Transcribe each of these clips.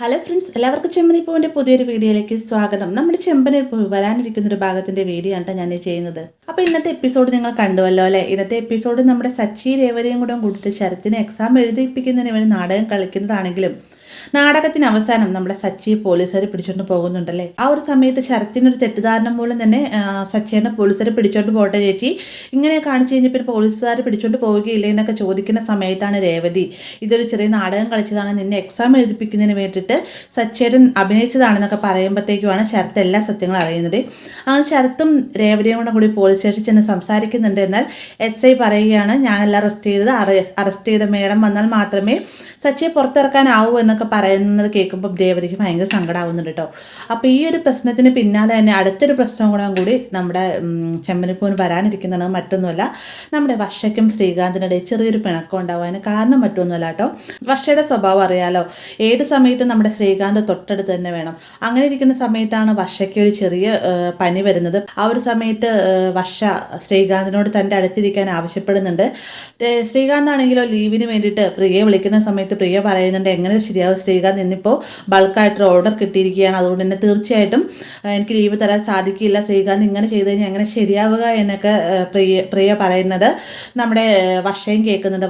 Hello friends, എല്ലാവർക്കും ചെമ്പനിപ്പൂവിൻ്റെ പുതിയൊരു വീഡിയോയിലേക്ക് സ്വാഗതം. നമ്മുടെ ചെമ്പനിപ്പൂ വരാനിരിക്കുന്നൊരു ഭാഗത്തിൻ്റെ വീഡിയോ ആണ് ഞാൻ ചെയ്യുന്നത്. അപ്പോൾ ഇന്നത്തെ എപ്പിസോഡ് നിങ്ങൾ കണ്ടുവല്ലോ അല്ലേ? ഇന്നത്തെ എപ്പിസോഡ് നമ്മുടെ സച്ചി രേവതിയും കൂടെ കൂടിയിട്ട് ശരത്തിന് എക്സാം എഴുതിപ്പിക്കുന്നതിന് വേണ്ടി നാടകം കളിക്കുന്നതാണെങ്കിലും നാടകത്തിന് അവസാനം നമ്മുടെ സച്ചിയെ പോലീസുകാർ പിടിച്ചോണ്ട് പോകുന്നുണ്ടല്ലേ. ആ ഒരു സമയത്ത് ശരത്തിനൊരു തെറ്റിദ്ധാരണ മൂലം തന്നെ സച്ചിനെ പോലീസുകാർ പിടിച്ചോണ്ട് പോട്ടെ ചേച്ചി, ഇങ്ങനെ കാണിച്ചു കഴിഞ്ഞപ്പോൾ പോലീസുകാർ പിടിച്ചോണ്ട് പോവുകയില്ലേ എന്നൊക്കെ ചോദിക്കുന്ന സമയത്താണ് രേവതി ഇതൊരു ചെറിയ നാടകം കളിച്ചതാണ്, നിന്നെ എക്സാം എഴുതിപ്പിക്കുന്നതിന് വേണ്ടിയിട്ട് സച്ചേരൻ അഭിനയിച്ചതാണെന്നൊക്കെ പറയുമ്പോഴത്തേക്കുമാണ് ശരത്ത് എല്ലാ സത്യങ്ങളും അറിയുന്നത്. അങ്ങനെ ശരത്തും രേവതിയും കൂടി പോലീസ് സ്റ്റേഷനിൽ ചെന്ന് സംസാരിക്കുന്നുണ്ട്. എന്നാൽ SI പറയുകയാണ്, ഞാനെല്ലാം അറസ്റ്റ് ചെയ്ത മേഡം വന്നാൽ മാത്രമേ സച്ചിയെ പുറത്തിറക്കാനാവൂ എന്നൊക്കെ പറയുന്നത് കേൾക്കുമ്പോൾ രേവതിക്ക് ഭയങ്കര സങ്കടമാവുന്നുണ്ട് കേട്ടോ. അപ്പോൾ ഈ ഒരു പ്രശ്നത്തിന് പിന്നാലെ തന്നെ അടുത്തൊരു പ്രശ്നം കൂടി നമ്മുടെ ചെമ്പനിപ്പൂവിന് വരാനിരിക്കുന്നതാണ്. മറ്റൊന്നുമല്ല, നമ്മുടെ വർഷയ്ക്കും ശ്രീകാന്തിനിടയിൽ ചെറിയൊരു പിണക്കം ഉണ്ടാവും. അതിന് കാരണം മറ്റൊന്നുമല്ല കേട്ടോ, വർഷയുടെ സ്വഭാവം അറിയാലോ, ഏത് സമയത്തും നമ്മുടെ ശ്രീകാന്ത് തൊട്ടടുത്ത് തന്നെ വേണം. അങ്ങനെ ഇരിക്കുന്ന സമയത്താണ് വർഷയ്ക്ക് ഒരു ചെറിയ പനി വരുന്നത്. ആ ഒരു സമയത്ത് വർഷ ശ്രീകാന്തിനോട് തൻ്റെ അടുത്തിരിക്കാൻ ആവശ്യപ്പെടുന്നുണ്ട്. ശ്രീകാന്ത് ആണെങ്കിലോ ലീവിന് വേണ്ടിയിട്ട് പ്രിയയെ വിളിക്കുന്ന സമയത്ത് പ്രിയ പറയുന്നുണ്ട്, എങ്ങനെ ശരിയാവും ശ്രീകാന്ത്, ഇന്നിപ്പോൾ ബൾക്കായിട്ടൊരു ഓർഡർ കിട്ടിയിരിക്കുകയാണ്, അതുകൊണ്ട് തന്നെ തീർച്ചയായിട്ടും എനിക്ക് ലീവ് തരാൻ സാധിക്കില്ല, ശ്രീകാന്ത് ഇങ്ങനെ ചെയ്ത് കഴിഞ്ഞാൽ എങ്ങനെ ശരിയാവുക എന്നൊക്കെ പ്രിയ പറയുന്നത് നമ്മുടെ വർഷയും കേൾക്കുന്നുണ്ട്.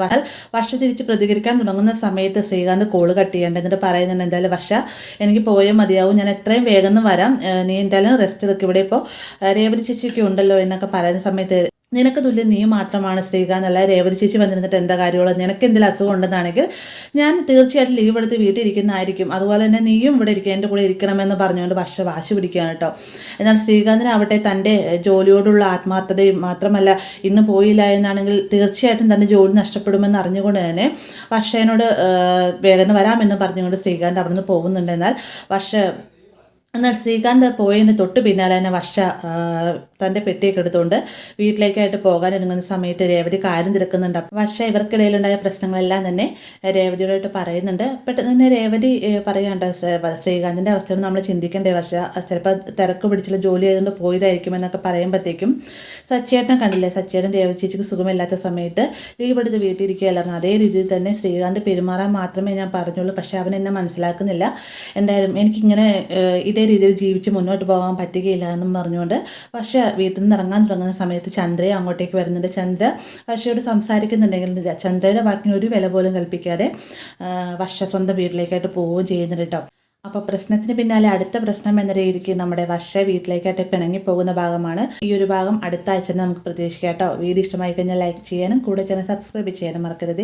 വർഷ തിരിച്ച് പ്രതികരിക്കാൻ തുടങ്ങുന്ന സമയത്ത് ശ്രീകാന്ത് കോള് കട്ട് ചെയ്യേണ്ടത്. എന്നിട്ട് പറയുന്നുണ്ട്, എന്തായാലും വർഷ എനിക്ക് പോയാൽ മതിയാവും, ഞാൻ എത്രയും വേഗം വരാം, നീ എന്തായാലും റെസ്റ്റ് എടുക്കും, ഇവിടെ ഇപ്പോൾ രേവതി ചേച്ചിയൊക്കെ ഉണ്ടല്ലോ എന്നൊക്കെ പറയുന്ന സമയത്ത് നിനക്ക് തുല്യം നീ മാത്രമാണ് ശ്രീകാന്ത്, അല്ല രേവതി ചേച്ചി വന്നിരുന്നിട്ട് എന്താ കാര്യമുള്ളത്, നിനക്ക് എന്തെങ്കിലും അസുഖം ഉണ്ടെന്നാണെങ്കിൽ ഞാൻ തീർച്ചയായിട്ടും ലീവ് എടുത്ത് വീട്ടിൽ ഇരിക്കുന്നതായിരിക്കും, അതുപോലെ തന്നെ നീയും ഇവിടെ ഇരിക്കുക, എൻ്റെ കൂടെ ഇരിക്കണമെന്ന് പറഞ്ഞുകൊണ്ട് വർഷ വാശി പിടിക്കുകയാണ് കേട്ടോ. എന്നാൽ ശ്രീകാന്തിനാവട്ടെ തൻ്റെ ജോലിയോടുള്ള ആത്മാർത്ഥതയും മാത്രമല്ല, ഇന്ന് പോയില്ല എന്നാണെങ്കിൽ തീർച്ചയായിട്ടും തൻ്റെ ജോലി നഷ്ടപ്പെടുമെന്ന് അറിഞ്ഞുകൊണ്ട് തന്നെ വർഷേനോട് വേഗം വരാമെന്ന് പറഞ്ഞുകൊണ്ട് ശ്രീകാന്ത് അവിടെ നിന്ന് പോകുന്നുണ്ട്. എന്നാൽ ശ്രീകാന്ത് പോയതിന് തൊട്ട് പിന്നാലെ തന്നെ വർഷ തൻ്റെ പെട്ടിയൊക്കെ എടുത്തുകൊണ്ട് വീട്ടിലേക്കായിട്ട് പോകാൻ ഒരുങ്ങുന്ന സമയത്ത് രേവതി കാര്യം തിരക്കുന്നുണ്ട്. വർഷ ഇവർക്കിടയിലുണ്ടായ പ്രശ്നങ്ങളെല്ലാം തന്നെ രേവതിയോടായിട്ട് പറയുന്നുണ്ട്. പെട്ടെന്ന് തന്നെ രേവതി പറയാണ്ട്, ശ്രീകാന്തിൻ്റെ അവസ്ഥയോട് നമ്മൾ ചിന്തിക്കേണ്ടേ വർഷ, ചിലപ്പോൾ തിരക്ക് പിടിച്ചുള്ള ജോലി ചെയ്തുകൊണ്ട് പോയതായിരിക്കും എന്നൊക്കെ പറയുമ്പോഴത്തേക്കും സച്ചേട്ടനെ കണ്ടില്ലേ, സച്ചേട്ടൻ രേവതി ചേച്ചിക്ക് സുഖമില്ലാത്ത സമയത്ത് ലീവ് എടുത്ത് വീട്ടിലിരിക്കുകയല്ലായിരുന്നു. അതേ രീതിയിൽ തന്നെ ശ്രീകാന്ത് പെരുമാറാൻ മാത്രമേ ഞാൻ പറഞ്ഞുള്ളൂ, പക്ഷേ അവൻ എന്നെ മനസ്സിലാക്കുന്നില്ല, എന്തായാലും എനിക്കിങ്ങനെ ഇതേ രീതിയിൽ ജീവിച്ച് മുന്നോട്ട് പോകാൻ പറ്റുകയില്ല എന്നും പറഞ്ഞുകൊണ്ട് വർഷ വീട്ടിൽ നിന്ന് ഇറങ്ങാൻ തുടങ്ങുന്ന സമയത്ത് ചന്ദ്രയെ അങ്ങോട്ടേക്ക് വരുന്നുണ്ട്. ചന്ദ്ര വർഷയോട് സംസാരിക്കുന്നുണ്ടെങ്കിൽ ചന്ദ്രയുടെ വാക്കിന് ഒരു വില പോലും കൽപ്പിക്കാതെ വർഷ സ്വന്തം വീട്ടിലേക്കായിട്ട് പോവുകയും ചെയ്യുന്നുണ്ട് കേട്ടോ. അപ്പോൾ പ്രശ്നത്തിന് പിന്നാലെ അടുത്ത പ്രശ്നം എന്ന രീതിക്ക് നമ്മുടെ വർഷ വീട്ടിലേക്കായിട്ട് പിണങ്ങി പോകുന്ന ഭാഗമാണ്. ഈ ഒരു ഭാഗം അടുത്ത ആഴ്ച നമുക്ക് പ്രതീക്ഷിക്കാം കേട്ടോ. വീഡിയോ ഇഷ്ടമായി കഴിഞ്ഞാൽ ലൈക്ക് ചെയ്യാനും കൂടെ ചാനൽ സബ്സ്ക്രൈബ് ചെയ്യാനും മറക്കരുത്.